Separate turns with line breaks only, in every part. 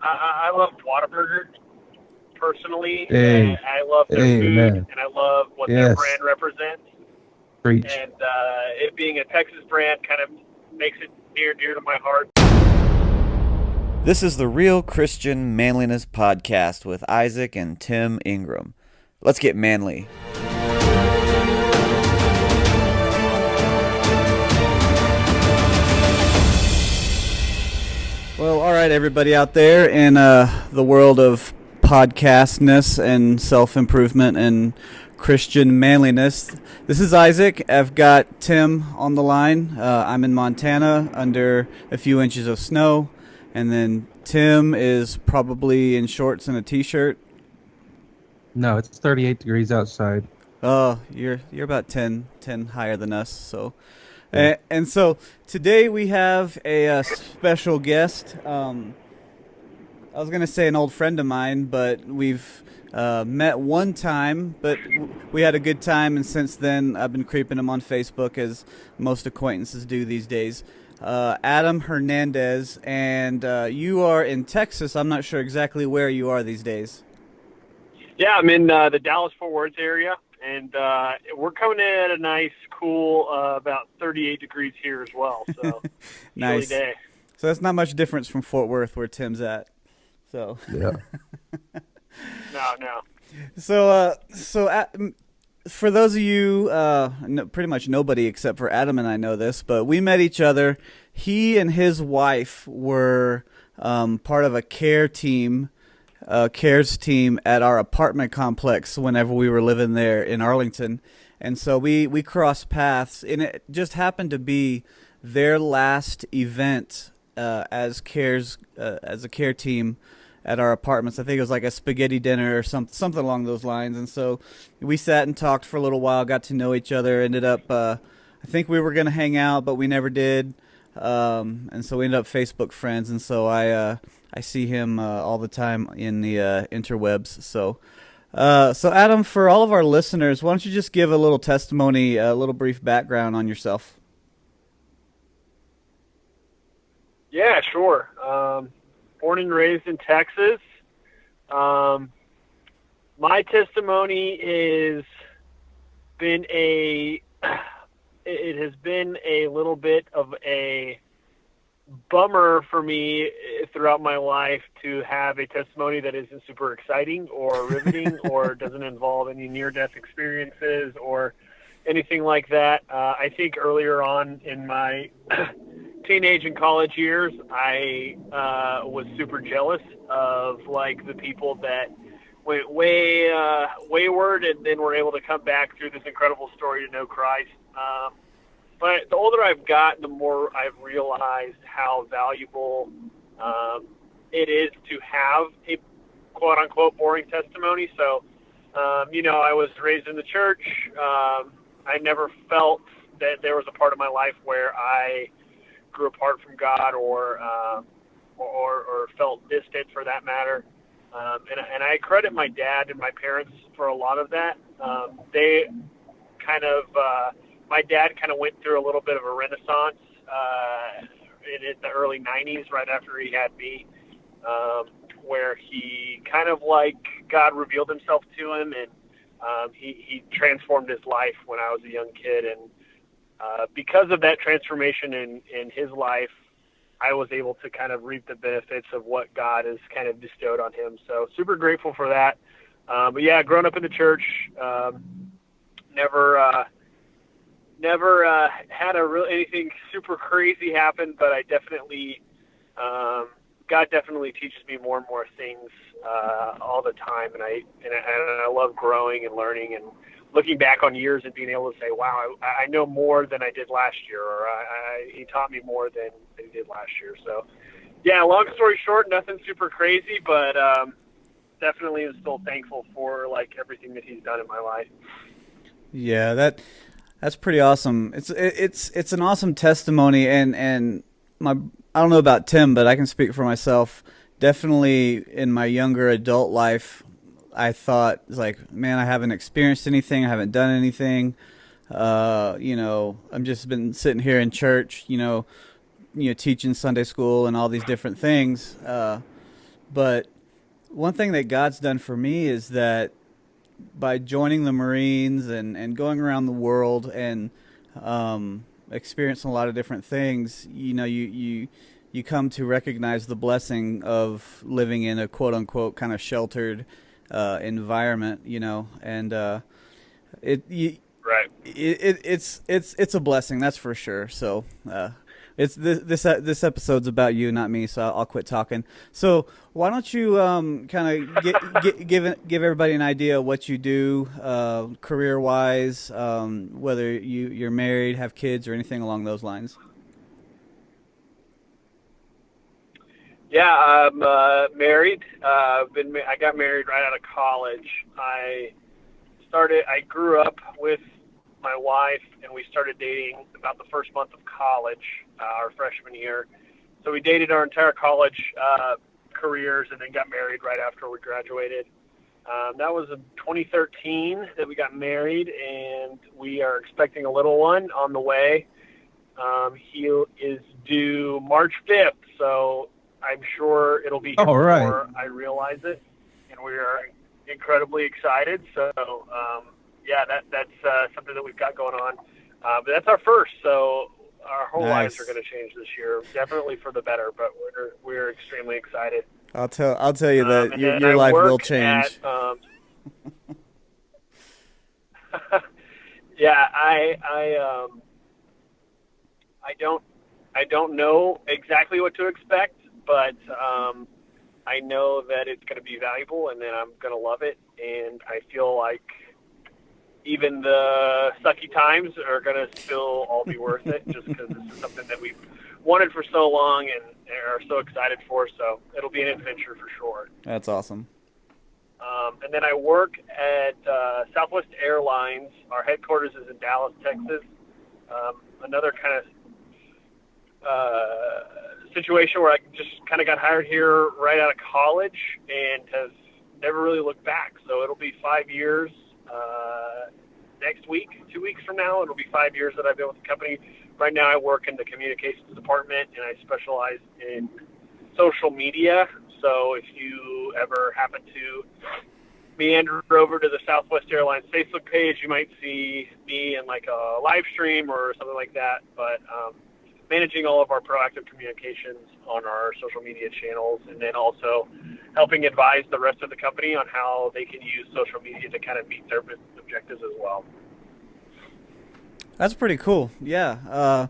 I love Whataburger personally.
Hey,
I love their food,
amen.
and I love what their
Yes,
brand represents.
preach.
And it being a Texas brand kind of makes it near and dear to my heart.
This is the Real Christian Manliness Podcast with Isaac and Tim Ingram. Let's get manly. Well, all right, everybody out there in the world of podcastness and self-improvement and Christian manliness. This is Isaac. I've got Tim on the line. I'm in Montana under a few inches of snow. And then Tim is probably in shorts and a t-shirt.
No, it's 38 degrees outside.
Oh, you're about 10 higher than us. So,
Yeah.
and so today we have a special guest. I was gonna say an old friend of mine, but we've met one time, but we had a good time, and since then I've been creeping him on Facebook, as most acquaintances do these days. Adam Hernandez, and you are in Texas. I'm not sure exactly where you are these days.
Yeah, I'm in the Dallas-Fort Worth area, and we're coming in at a nice, cool, about 38 degrees here as well. So,
Nice.
chilly day.
So that's not much difference from Fort Worth, where Tim's at. So.
Yeah.
No.
For those of you, pretty much nobody except for Adam and I know this, but we met each other. He and his wife were part of a cares team at our apartment complex whenever we were living there in Arlington. And so we crossed paths, and it just happened to be their last event as a care team at our apartments. I think it was like a spaghetti dinner or something along those lines. And so we sat and talked for a little while, got to know each other, ended up, I think we were going to hang out, but we never did. And so we ended up Facebook friends. And so I see him all the time in the interwebs. So Adam, for all of our listeners, why don't you just give a little testimony, a little brief background on yourself?
Yeah, sure. Born and raised in Texas. My testimony it has been a little bit of a bummer for me throughout my life to have a testimony that isn't super exciting or riveting or doesn't involve any near-death experiences or anything like that. I think earlier on in my teenage and college years, I was super jealous of like the people that went wayward and then were able to come back through this incredible story to know Christ. But the older I've gotten, the more I've realized how valuable it is to have a quote unquote boring testimony. So, I was raised in the church. I never felt that there was a part of my life where I grew apart from God or felt distant for that matter. And I credit my dad and my parents for a lot of that. My dad kind of went through a little bit of a renaissance in the early 90s, right after he had me, where he kind of like God revealed himself to him, and he transformed his life when I was a young kid. And because of that transformation in his life, I was able to kind of reap the benefits of what God has kind of bestowed on him. So super grateful for that. But yeah, growing up in the church, never had anything super crazy happen, but I definitely, God definitely teaches me more and more things all the time, and I love growing and learning and looking back on years and being able to say, wow, I know more than I did last year, or he taught me more than he did last year. So, yeah, long story short, nothing super crazy, but definitely am still thankful for like everything that he's done in my life.
Yeah, that's pretty awesome. It's an awesome testimony, and I don't know about Tim, but I can speak for myself. Definitely in my younger adult life, I thought, like, man, I haven't experienced anything. I haven't done anything. I'm just been sitting here in church, teaching Sunday school and all these different things. But one thing that God's done for me is that by joining the Marines and going around the world and experiencing a lot of different things, you come to recognize the blessing of living in a quote unquote kind of sheltered environment, and
Right.
It's a blessing, that's for sure. So it's this episode's about you, not me. So I'll quit talking. So why don't you kind of give everybody an idea of what you do career wise, whether you're married, have kids, or anything along those lines.
Yeah, I'm married. I got married right out of college. I grew up with my wife, and we started dating about the first month of college, our freshman year. So we dated our entire college careers and then got married right after we graduated. That was in 2013 that we got married, and we are expecting a little one on the way. He is due March 5th, so I'm sure it'll be here before I realize it, and we are incredibly excited. So, yeah, that's something that we've got going on. But that's our first, so our whole lives are going to change this year, definitely for the better. But we're extremely excited.
I'll tell you that your life will change.
Yeah, I don't know exactly what to expect, but I know that it's going to be valuable, and then I'm going to love it. And I feel like even the sucky times are going to still all be worth it, just because this is something that we've wanted for so long and are so excited for. So it'll be an adventure for sure.
That's awesome.
And then I work at Southwest Airlines. Our headquarters is in Dallas, Texas. Another kind of situation where I just kind of got hired here right out of college and have never really looked back. So it'll be 5 years next week, 2 weeks from now. It'll be 5 years that I've been with the company. Right now I work in the communications department, and I specialize in social media. So if you ever happen to meander over to the Southwest Airlines Facebook page, you might see me in like a live stream or something like that. But managing all of our proactive communications on our social media channels, and then also helping advise the rest of the company on how they can use social media to kind of meet their business objectives as well.
That's pretty cool. Yeah. I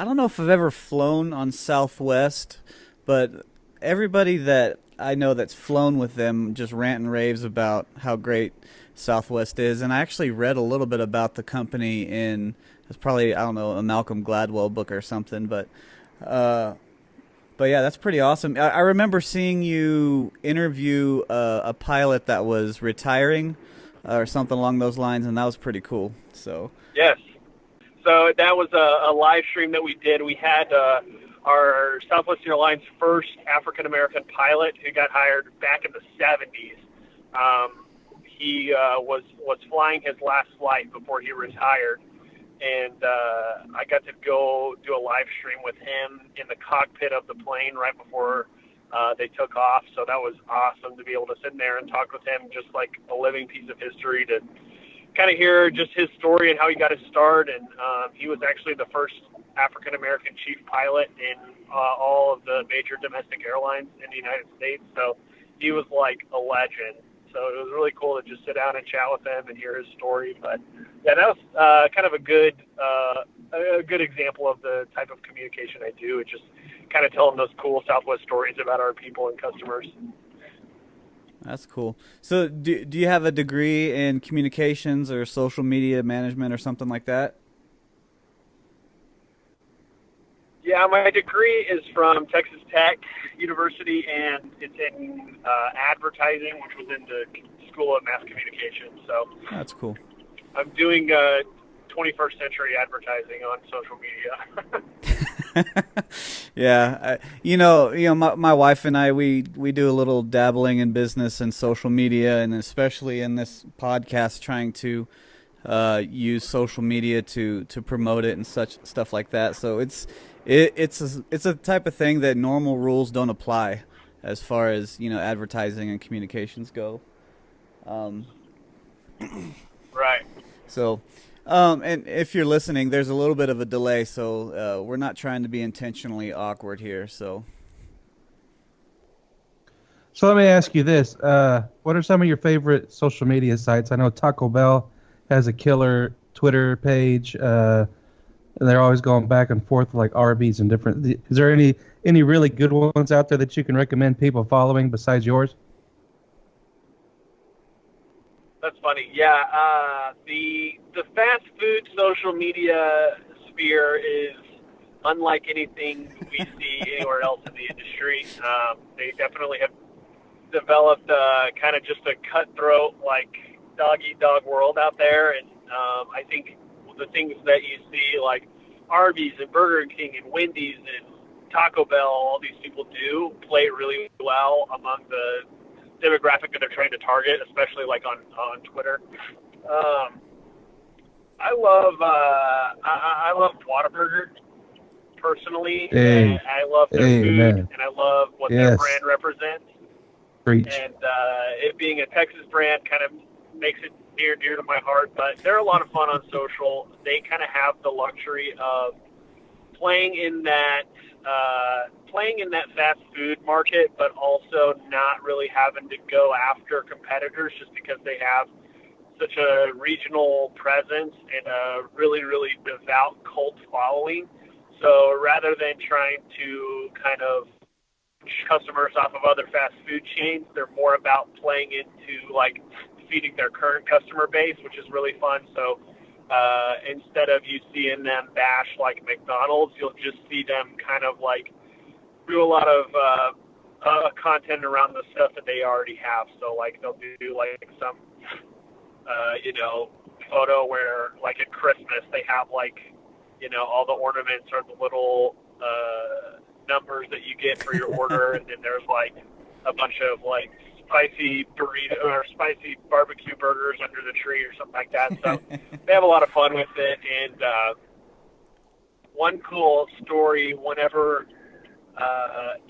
don't know if I've ever flown on Southwest, but everybody that I know that's flown with them just rant and raves about how great Southwest is. And I actually read a little bit about the company in, it's probably, I don't know, a Malcolm Gladwell book or something. But yeah, that's pretty awesome. I remember seeing you interview a pilot that was retiring or something along those lines, and that was pretty cool. So
yes. So that was a live stream that we did. We had our Southwest Airlines first African-American pilot who got hired back in the 70s. He was flying his last flight before he retired, and I got to go do a live stream with him in the cockpit of the plane right before they took off. So that was awesome to be able to sit in there and talk with him, just like a living piece of history, to kind of hear just his story and how he got his start. And he was actually the first African-American chief pilot in all of the major domestic airlines in the United States. So he was like a legend. So it was really cool to just sit down and chat with him and hear his story. But yeah, that was kind of a good example of the type of communication I do. It's just kind of telling those cool Southwest stories about our people and customers.
That's cool. So do you have a degree in communications or social media management or something like that?
Yeah, my degree is from Texas Tech University, and it's in advertising, which was in the School of Mass Communication. So
that's cool.
I'm doing 21st century advertising on social media.
Yeah, my wife and I, we do a little dabbling in business and social media, and especially in this podcast, trying to use social media to promote it and such stuff like that. So it's a type of thing that normal rules don't apply. as far as advertising and communications go.
Right.
So, and if you're listening, there's a little bit of a delay, so we're not trying to be intentionally awkward here. So
let me ask you this: what are some of your favorite social media sites? I know Taco Bell has a killer Twitter page, and they're always going back and forth like Arby's and different. Is there any really good ones out there that you can recommend people following besides yours?
That's funny. Yeah, the fast food social media sphere is unlike anything we see anywhere else in the industry. They definitely have developed kind of just a cutthroat, like dog-eat-dog world out there, and I think the things that you see, like Arby's and Burger King and Wendy's and Taco Bell, all these people do play really well among the demographic that they're trying to target, especially like on Twitter. I love Whataburger personally.
Hey.
And I love their food,
Man.
and I love what their brand represents.
Preach.
And it being a Texas brand kind of makes it near and dear to my heart. But they're a lot of fun on social. They kind of have the luxury of playing in that fast food market, but also not really having to go after competitors just because they have such a regional presence and a really, really devout cult following. So rather than trying to kind of customers off of other fast food chains, they're more about playing into like feeding their current customer base, which is really fun. So instead of you seeing them bash like McDonald's, you'll just see them kind of like do a lot of content around the stuff that they already have. So like they'll do like some photo where like at Christmas they have like all the ornaments are the little numbers that you get for your order, and then there's like a bunch of like spicy burrito or spicy barbecue burgers under the tree or something like that. So they have a lot of fun with it. And one cool story, whenever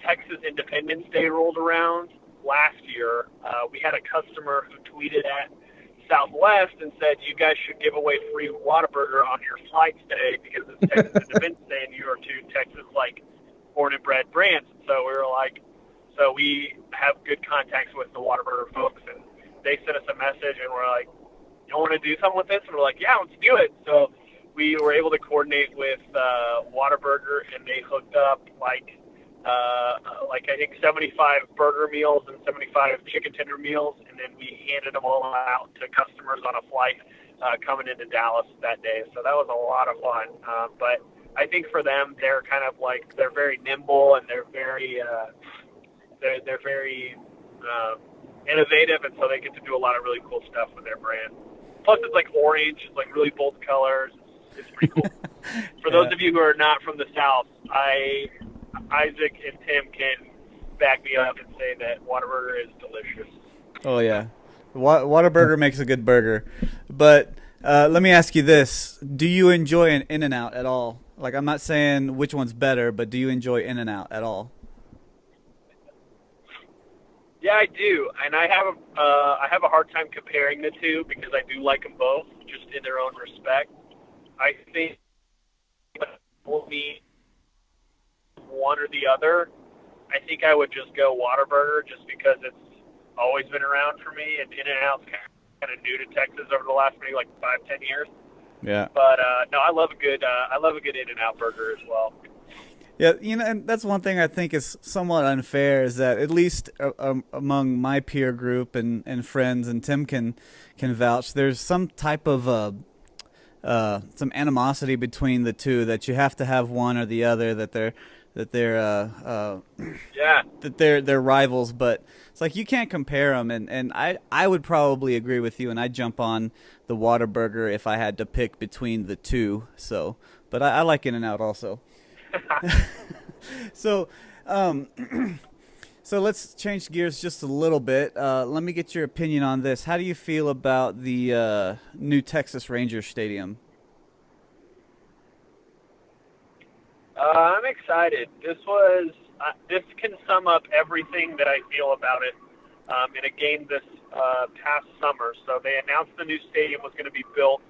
Texas Independence Day rolled around last year, we had a customer who tweeted at Southwest and said, "You guys should give away free Whataburger on your flight today because it's Texas Independence Day and you are two Texas like born and bred brands." And so we were like, so we have good contacts with the Whataburger folks, and they sent us a message and we're like, "You want to do something with this?" And we're like, "Yeah, let's do it." So we were able to coordinate with Whataburger, and they hooked up like I think 75 burger meals and 75 chicken tender meals, and then we handed them all out to customers on a flight coming into Dallas that day. So that was a lot of fun. But I think for them, they're kind of like they're very nimble and they're very innovative, and so they get to do a lot of really cool stuff with their brand. Plus, it's like orange, it's like really bold colors. It's pretty cool. For those of you who are not from the South, Isaac and Tim can back me up and say that Whataburger is delicious.
Oh, yeah. Whataburger makes a good burger. But let me ask you this. Do you enjoy an In-N-Out at all? Like, I'm not saying which one's better, but do you enjoy In-N-Out at all?
Yeah, I do. And I have a hard time comparing the two because I do like them both, just in their own respect. I think will be one or the other. I think I would just go Whataburger just because it's always been around for me, and In-N-Out's kind of new to Texas over the last maybe like 5-10 years.
Yeah.
But no, I love a good In-N-Out burger as well.
Yeah, and that's one thing I think is somewhat unfair is that at least among my peer group and friends, and Tim can vouch, there's some type of some animosity between the two, that you have to have one or the other, that they're rivals, but it's like you can't compare them, and I would probably agree with you, and I'd jump on the Whataburger if I had to pick between the two. So, but I like In-N-Out also. So let's change gears just a little bit. Let me get your opinion on this. How do you feel about the new Texas Rangers Stadium?
I'm excited. This was this can sum up everything that I feel about it in a game this past summer. So they announced the new stadium was going to be built.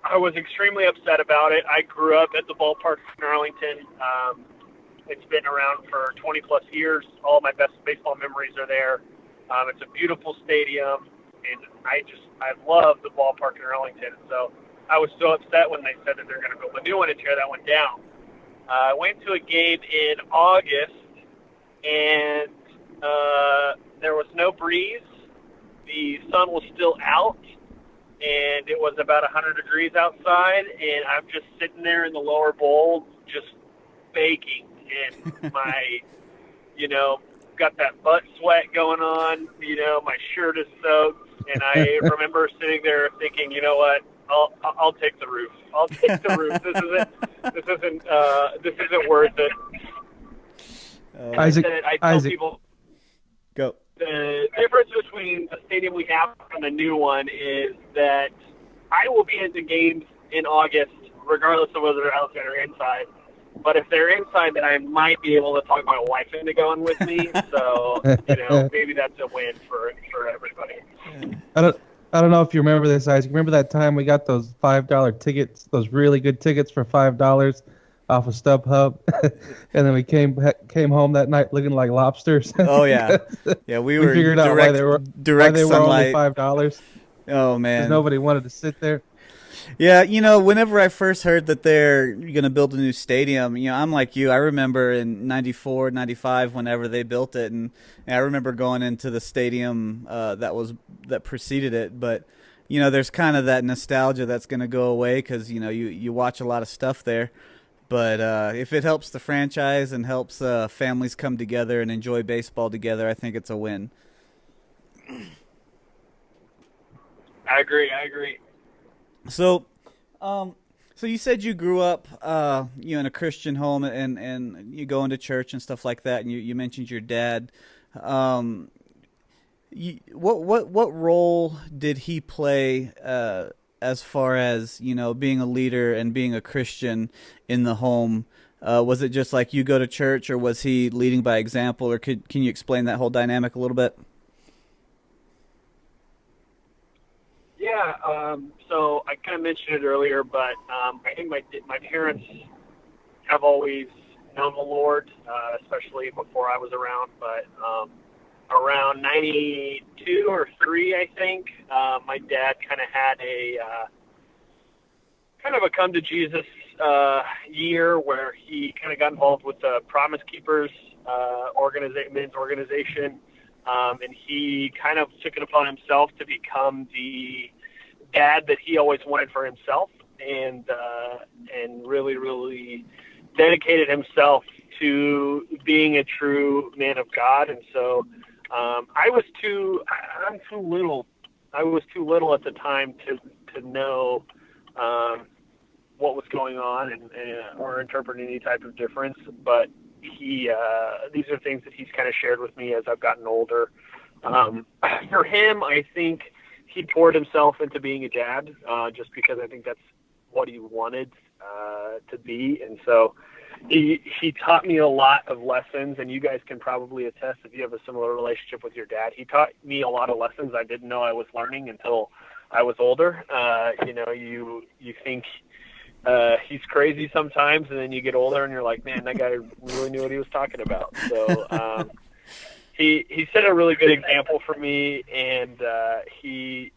I was extremely upset about it. I grew up at the ballpark in Arlington. It's been around for 20-plus years. All my best baseball memories are there. It's a beautiful stadium, and I love the ballpark in Arlington. So I was so upset when they said that they're going to build a new one and tear that one down. I went to a game in August, and there was no breeze. The sun was still out, and it was about 100 degrees outside, and I'm just sitting there in the lower bowl just baking, and my, got that butt sweat going on, my shirt is soaked, and I remember sitting there thinking, you know what, I'll take the roof. I'll take the roof. This isn't worth it.
Isaac,
I tell people,
go.
The difference between the stadium we have and the new one is that I will be at the games in August, regardless of whether they're outside or inside. But if they're inside, then I might be able to talk my wife into going with me. So, maybe that's a win for everybody.
I don't know if you remember this, Isaac. Remember that time we got those $5 tickets, those really good tickets for $5 off of StubHub, and then we came home that night looking like lobsters.
Oh yeah, yeah. We were
figured out why they were only $5.
Oh man,
because nobody wanted to sit there.
Yeah, whenever I first heard that they're going to build a new stadium, I'm like you. I remember in 94, 95, whenever they built it, and I remember going into the stadium that preceded it. But, there's kind of that nostalgia that's going to go away because, you watch a lot of stuff there. But if it helps the franchise and helps families come together and enjoy baseball together, I think it's a win.
I agree.
So, you said you grew up, in a Christian home and you go into church and stuff like that, and you mentioned your dad. What role did he play as far as being a leader and being a Christian in the home? Was it just like you go to church, or was he leading by example? Or can you explain that whole dynamic a little bit?
Yeah, so I kind of mentioned it earlier, but I think my parents have always known the Lord, especially before I was around. But around 92 or 3, I think, my dad kind of had a come to Jesus year where he kind of got involved with the Promise Keepers men's organization. And he kind of took it upon himself to become the dad that he always wanted for himself, and really, really dedicated himself to being a true man of God. And so I was too little at the time to know what was going on and or interpret any type of difference. But these are things that he's kind of shared with me as I've gotten older. For him, I think he poured himself into being a dad, just because I think that's what he wanted to be. And so he taught me a lot of lessons, and you guys can probably attest if you have a similar relationship with your dad. He taught me a lot of lessons I didn't know I was learning until I was older. You think he's crazy sometimes, and then you get older and you're like, man, that guy really knew what he was talking about. So he set a really good example for me, and he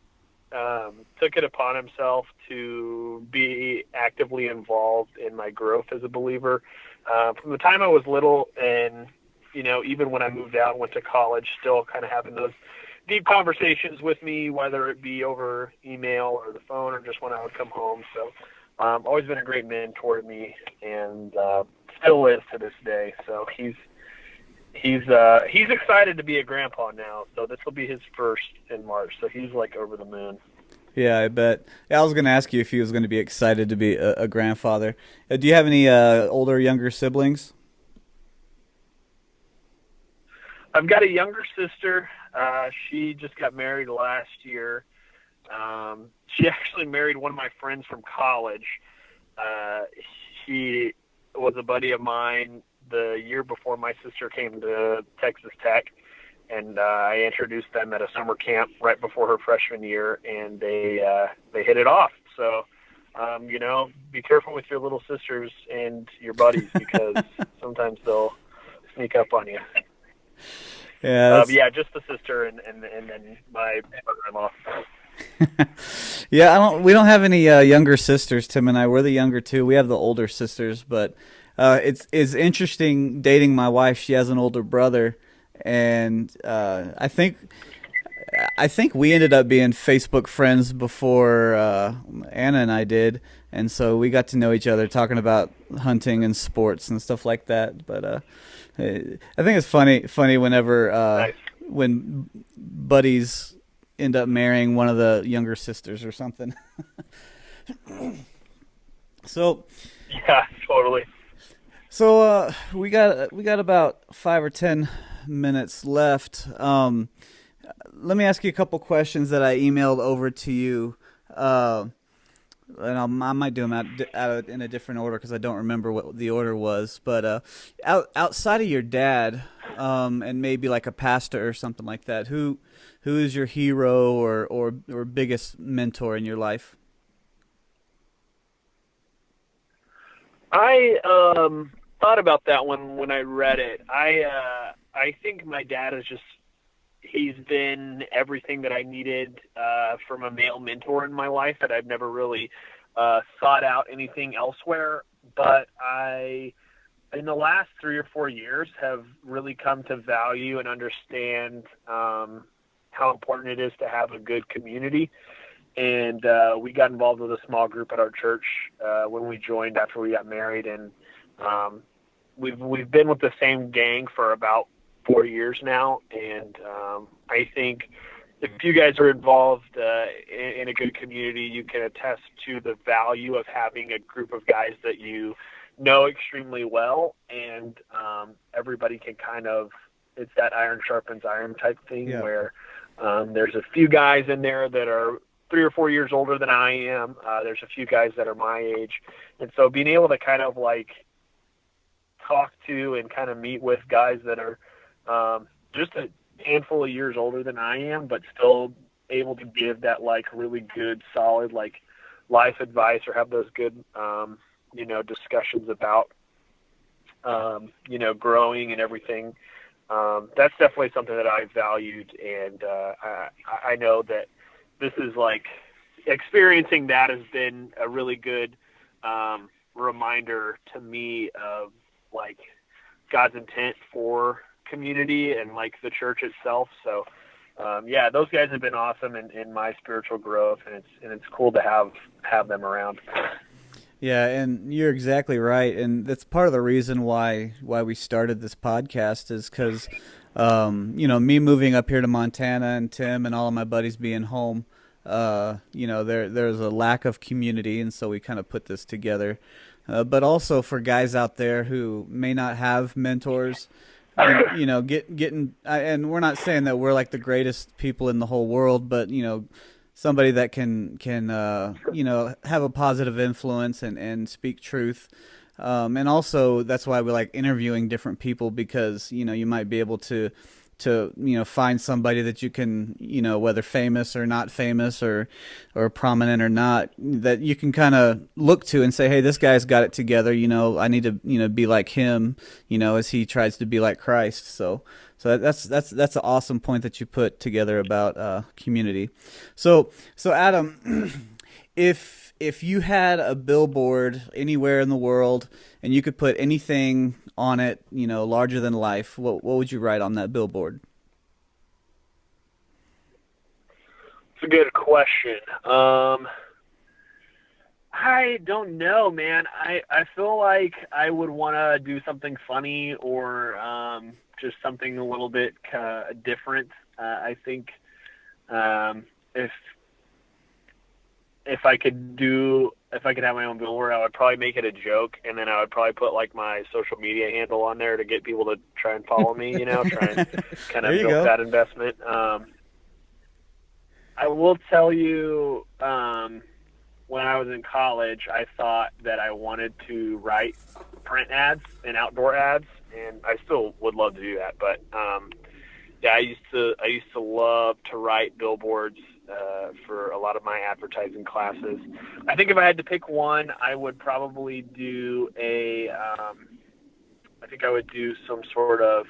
took it upon himself to be actively involved in my growth as a believer. From the time I was little, and even when I moved out and went to college, still kind of having those deep conversations with me, whether it be over email or the phone or just when I would come home. So always been a great mentor to me, and still is to this day. So he's excited to be a grandpa now. So this will be his first in March. So he's like over the moon.
Yeah, I bet. Yeah, I was going to ask you if he was going to be excited to be a grandfather. Do you have any older or younger siblings?
I've got a younger sister. She just got married last year. She actually married one of my friends from college. He was a buddy of mine the year before my sister came to Texas Tech, and I introduced them at a summer camp right before her freshman year, and they hit it off. So, be careful with your little sisters and your buddies because sometimes they'll sneak up on you.
Yeah,
just the sister and then my brother-in-law.
Yeah, we don't have any younger sisters. Tim and I, we're the younger two. We have the older sisters, but it's interesting dating my wife. She has an older brother, and I think we ended up being Facebook friends before Anna and I did, and so we got to know each other talking about hunting and sports and stuff like that. But I think it's funny whenever
Nice.
when buddies end up marrying one of the younger sisters or something. So
Yeah, totally.
So we got about 5 or 10 minutes left. Let me ask you a couple questions that I emailed over to you, and I might do them out in a different order because I don't remember what the order was. But outside of your dad, and maybe like a pastor or something like that, who is your hero or biggest mentor in your life?
I thought about that when I read it. I think my dad he's been everything that I needed from a male mentor in my life, that I've never really sought out anything elsewhere. But in the last 3 or 4 years, have really come to value and understand how important it is to have a good community. And we got involved with a small group at our church when we joined after we got married, and we've been with the same gang for about 4 years now. And I think if you guys are involved in a good community, you can attest to the value of having a group of guys that you know extremely well, and everybody can it's that iron sharpens iron type thing. Yeah. Where there's a few guys in there that are 3 or 4 years older than I am. There's a few guys that are my age. And so being able to kind of like talk to and kind of meet with guys that are just a handful of years older than I am, but still able to give that like really good, solid, like life advice, or have those good, discussions about, growing and everything. That's definitely something that I valued. And I know that this is like experiencing that has been a really good reminder to me of like God's intent for community and like the church itself. So those guys have been awesome in my spiritual growth, and it's cool to have them around.
Yeah, and you're exactly right, and that's part of the reason why we started this podcast is because me moving up here to Montana and Tim and all of my buddies being home, there's a lack of community, and so we kind of put this together. But also for guys out there who may not have mentors, and, and we're not saying that we're like the greatest people in the whole world, but somebody that can have a positive influence and speak truth. And also that's why we like interviewing different people, because you might be able to find somebody that you can, whether famous or not famous or prominent or not, that you can kind of look to and say, hey, this guy's got it together. I need to be like him, as he tries to be like Christ. So that's an awesome point that you put together about community. So Adam, if you had a billboard anywhere in the world and you could put anything on it, larger than life, what would you write on that billboard?
It's a good question. I don't know, man. I feel like I would want to do something funny or just something a little bit different. I think if I could have my own billboard, I would probably make it a joke, and then I would probably put like my social media handle on there to get people to try and follow me, try and kind of build that investment. I will tell you, when I was in college, I thought that I wanted to write print ads and outdoor ads. and I still would love to do that. But yeah, I used to love to write billboards for a lot of my advertising classes. I think if I had to pick one, I would probably do I think I would do some sort of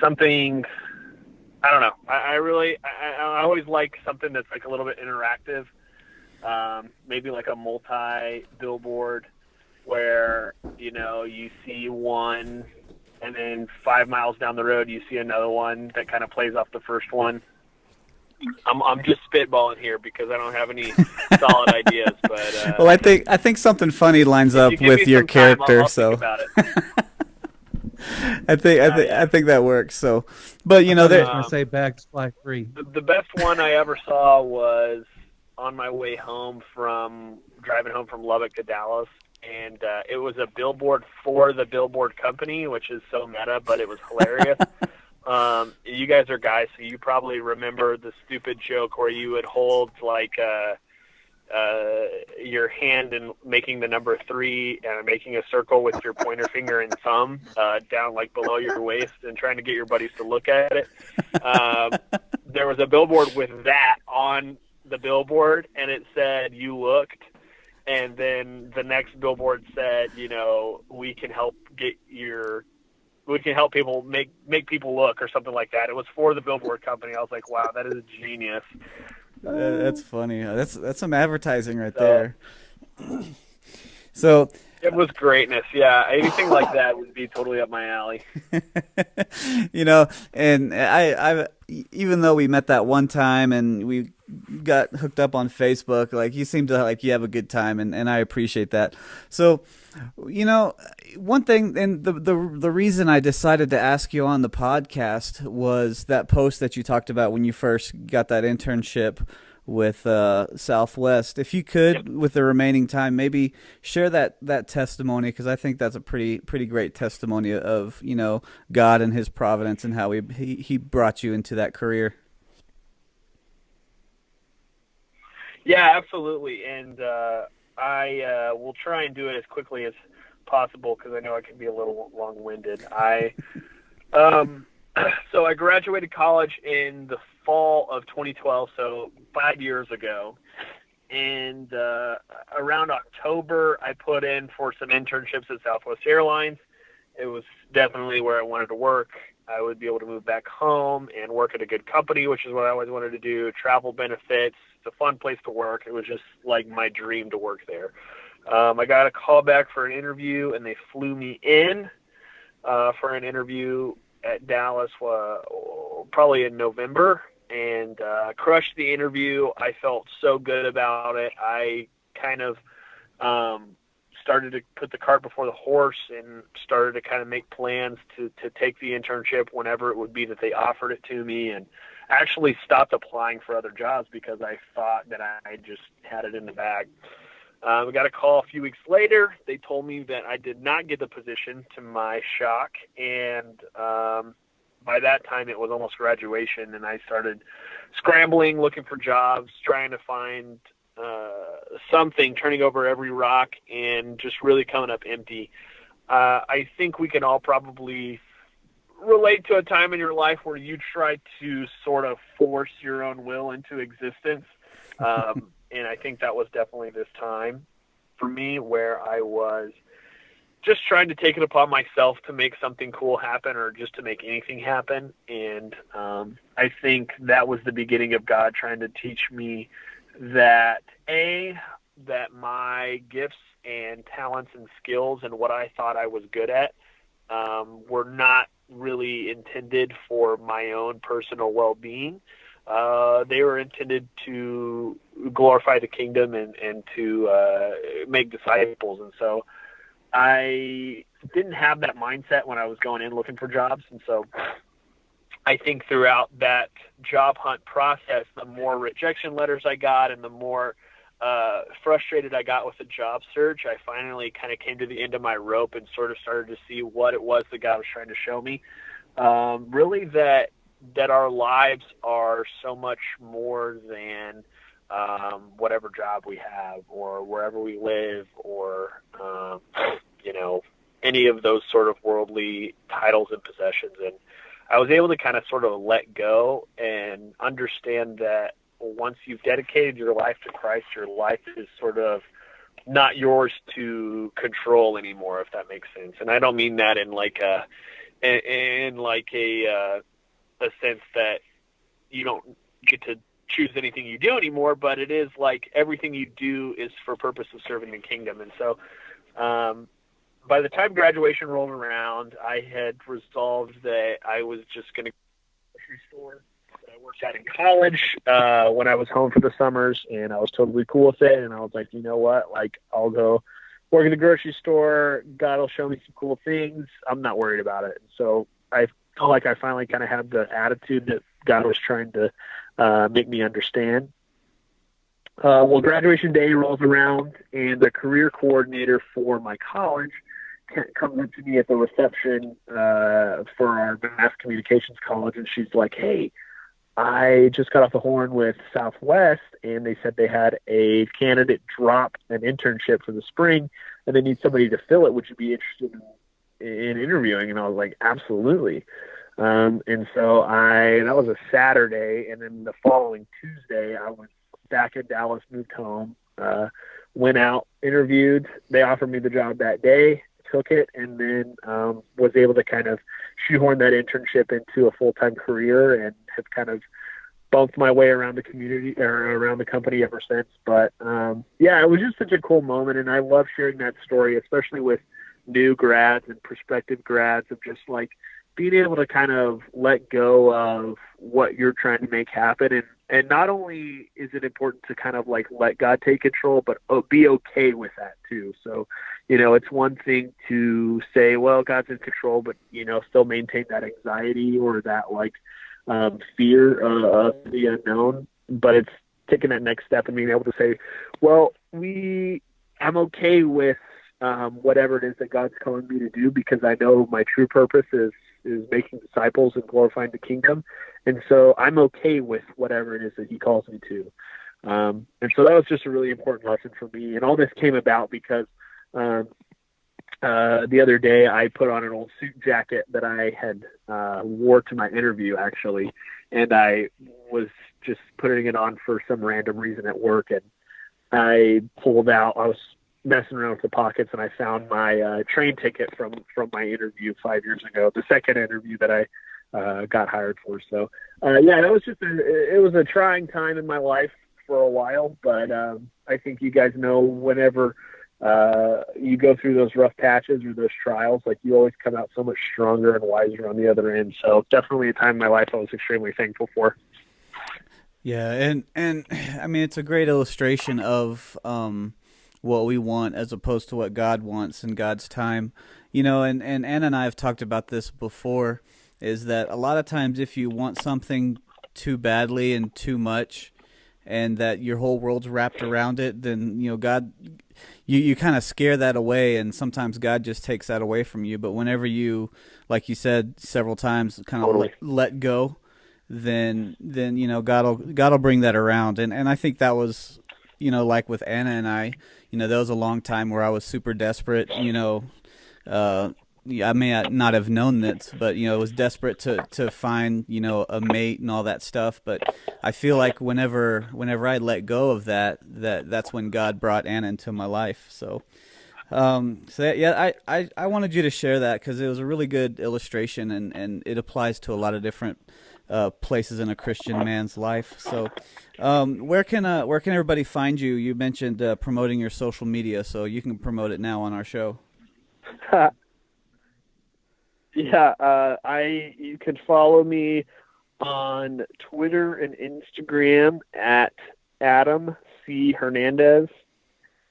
something. I don't know. I always like something that's like a little bit interactive. Maybe like a multi-billboard where, you see one and then 5 miles down the road you see another one that kind of plays off the first one. I'm just spitballing here because I don't have any solid ideas, but
well, I think something funny lines up with your character, so
think about it.
I think that works. So, but
I was going to say bags fly free.
The best one I ever saw was on my way home driving home from Lubbock to Dallas, and it was a billboard for the billboard company, which is so meta, but it was hilarious. You guys are guys, so you probably remember the stupid joke where you would hold like your hand and making the number 3 and making a circle with your pointer finger and thumb down like below your waist and trying to get your buddies to look at it. There was a billboard with that on the billboard, and it said, "You looked." And then the next billboard said, we can help people make people look, or something like that. It was for the billboard company. I was like, wow, that is genius.
That's funny. That's some advertising right there. So
it was greatness. Yeah, anything like that would be totally up my alley.
And I even though we met that one time and we got hooked up on Facebook, like you seem to like you have a good time, and I appreciate that. So, one thing, and the reason I decided to ask you on the podcast was that post that you talked about when you first got that internship with Southwest. If you could, with the remaining time, maybe share that testimony, because I think that's a pretty great testimony of God and His providence and how he brought you into that career.
Yeah, absolutely, and I will try and do it as quickly as possible because I know I can be a little long-winded. So I graduated college in the fall of 2012, so 5 years ago. And around October, I put in for some internships at Southwest Airlines. It was definitely where I wanted to work. I would be able to move back home and work at a good company, which is what I always wanted to do. Travel benefits. It's a fun place to work. It was just like my dream to work there. I got a call back for an interview, and they flew me in for an interview at Dallas probably in November, and crushed the interview. I felt so good about it. I kind of started to put the cart before the horse and started to kind of make plans to take the internship whenever it would be that they offered it to me, and actually stopped applying for other jobs because I thought that I just had it in the bag. We got a call a few weeks later. They told me that I did not get the position, to my shock, and by that time it was almost graduation, and I started scrambling, looking for jobs, trying to find something, turning over every rock, and just really coming up empty. I think we can all probably relate to a time in your life where you tried to sort of force your own will into existence. And I think that was definitely this time for me, where I was just trying to take it upon myself to make something cool happen, or just to make anything happen. And I think that was the beginning of God trying to teach me that my gifts and talents and skills and what I thought I was good at were not really intended for my own personal well-being. They were intended to glorify the kingdom and to make disciples. And so I didn't have that mindset when I was going in looking for jobs. And so I think throughout that job hunt process, the more rejection letters I got and the more frustrated I got with the job search, I finally kind of came to the end of my rope and sort of started to see what it was that God was trying to show me. Really that our lives are so much more than whatever job we have or wherever we live or, any of those sort of worldly titles and possessions. And I was able to kind of sort of let go and understand that once you've dedicated your life to Christ, your life is sort of not yours to control anymore, if that makes sense. And I don't mean that in like a sense that you don't get to choose anything you do anymore, but it is like everything you do is for purpose of serving the kingdom. And so by the time graduation rolled around, I had resolved that I was just going to go to the grocery store that I worked at in college when I was home for the summers, and I was totally cool with it. And I was like, you know what, like, I'll go work at the grocery store. God will show me some cool things. I'm not worried about it. And so I felt like I finally kind of had the attitude that God was trying to make me understand. Well, graduation day rolls around, and the career coordinator for my college comes up to me at the reception for our mass communications college, and she's like, hey, I just got off the horn with Southwest, and they said they had a candidate drop an internship for the spring, and they need somebody to fill it. Would you be interested in interviewing? And I was like, absolutely. And so that was a Saturday, and then the following Tuesday, I was back in Dallas, moved home, went out, interviewed. They offered me the job that day, took it, and then was able to kind of shoehorn that internship into a full-time career, and have kind of bumped my way around the community or around the company ever since. But yeah, it was just such a cool moment, and I love sharing that story, especially with new grads and prospective grads, of just like being able to kind of let go of what you're trying to make happen. And not only is it important to kind of like let God take control, but be okay with that too. So, you know, it's one thing to say, well, God's in control, but, you know, still maintain that anxiety or that like fear of the unknown. But it's taking that next step and being able to say, well, I'm okay with whatever it is that God's calling me to do, because I know my true purpose is making disciples and glorifying the kingdom. And so I'm okay with whatever it is that he calls me to. And so that was just a really important lesson for me. And all this came about because the other day I put on an old suit jacket that I had wore to my interview, actually. And I was just putting it on for some random reason at work. And I was messing around with the pockets, and I found my train ticket from my interview 5 years ago, the second interview that I got hired for. So yeah, that was it was a trying time in my life for a while, but I think you guys know whenever you go through those rough patches or those trials, like, you always come out so much stronger and wiser on the other end. So definitely a time in my life I was extremely thankful for.
Yeah, and I mean, it's a great illustration of what we want as opposed to what God wants in God's time. You know, and Anna and I have talked about this before, is that a lot of times if you want something too badly and too much, and that your whole world's wrapped around it, then, you know, God, you kind of scare that away, and sometimes God just takes that away from you. But whenever you, like you said several times, kind of
Totally.
let go, then you know, God'll bring that around. And I think that was, you know, like with Anna and I, you know, there was a long time where I was super desperate, you know, I may not have known this, but, you know, was desperate to find, you know, a mate and all that stuff. But I feel like whenever I let go of that's when God brought Anna into my life. So yeah, I wanted you to share that because it was a really good illustration, and it applies to a lot of different places in a Christian man's life. So where can everybody find you? You mentioned promoting your social media, so you can promote it now on our show.
Yeah, you can follow me on Twitter and Instagram at Adam C. Hernandez.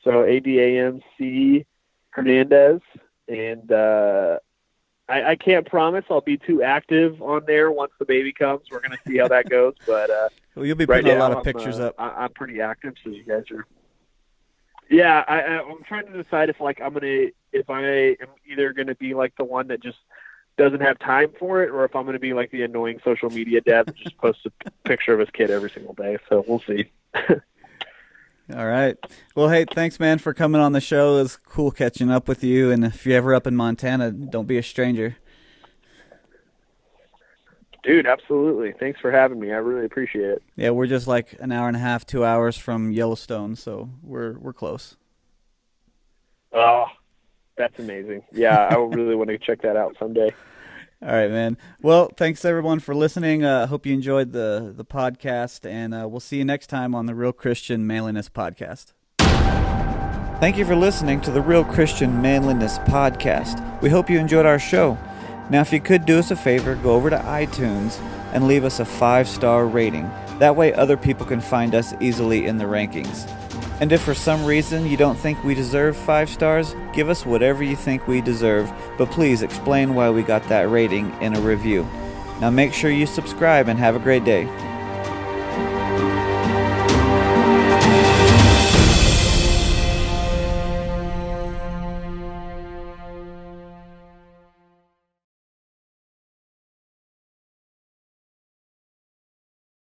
So ADAMC Hernandez. And I can't promise I'll be too active on there once the baby comes. We're going to see how that goes. But
well, you'll be putting a lot of pictures up.
I'm pretty active, so you guys are. Yeah, I'm trying to decide if I am either going to be like the one that just doesn't have time for it, or if I'm going to be like the annoying social media dad that just posts a picture of his kid every single day. So we'll see.
All right. Well, hey, thanks, man, for coming on the show. It was cool catching up with you. And if you're ever up in Montana, don't be a stranger.
Dude, absolutely. Thanks for having me. I really appreciate it.
Yeah, we're just like an hour and a half, 2 hours from Yellowstone, so we're close.
Oh, that's amazing. Yeah, I really want to check that out someday.
All right, man. Well, thanks everyone for listening. Hope you enjoyed the podcast, and we'll see you next time on the Real Christian Manliness Podcast. Thank you for listening to the Real Christian Manliness Podcast. We hope you enjoyed our show. Now, if you could do us a favor, go over to iTunes and leave us a 5-star rating. That way other people can find us easily in the rankings. And if for some reason you don't think we deserve 5 stars, give us whatever you think we deserve, but please explain why we got that rating in a review. Now make sure you subscribe and have a great day.